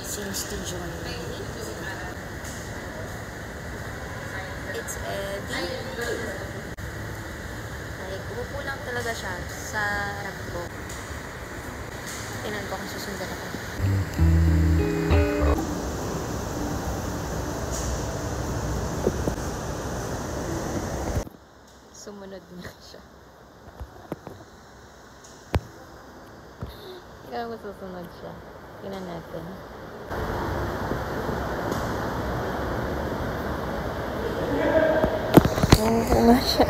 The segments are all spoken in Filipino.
seems to join me. It's Eddie. Like, umupo lang talaga siya sa harap ko. Tingnan ko kung susundan ako. Sumunod na siya. Kaya masusunod siya. Tingnan natin. Oo nga siya.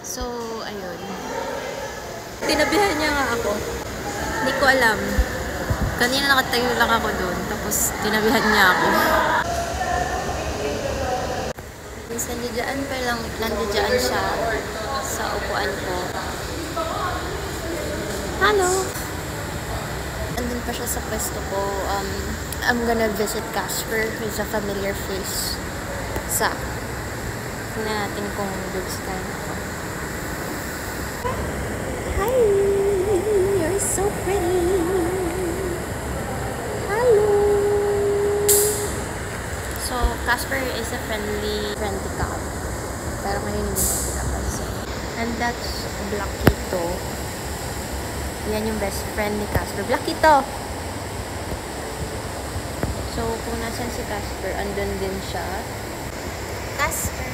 So, ayun. Tinabihan niya nga ako. Hindi ko alam. Kanina nakatayo lang ako doon. Tapos, tinabihan niya ako. Minsan, nandiyan pa lang, nandiyan siya sa upuan ko. Hello! Andun pa siya sa pwesto ko. I'm gonna visit Casper, who's a familiar face. Tingnan natin kung looks tayo ako. Hi! You're so pretty! Hello! So, Casper is a friendly cat. Pero ngayon hindi na sila kasi. And that's Blackito. Yan yung best friend ni Casper. Blackito! So, kung nasan si Casper, andun din siya. Casper!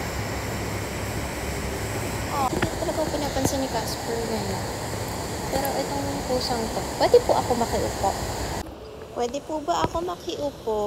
Oh, hindi talaga ako pinapansin ni Casper ngayon. Pero itong pusang to, pwede po ako makiupo? Pwede po ba ako makiupo?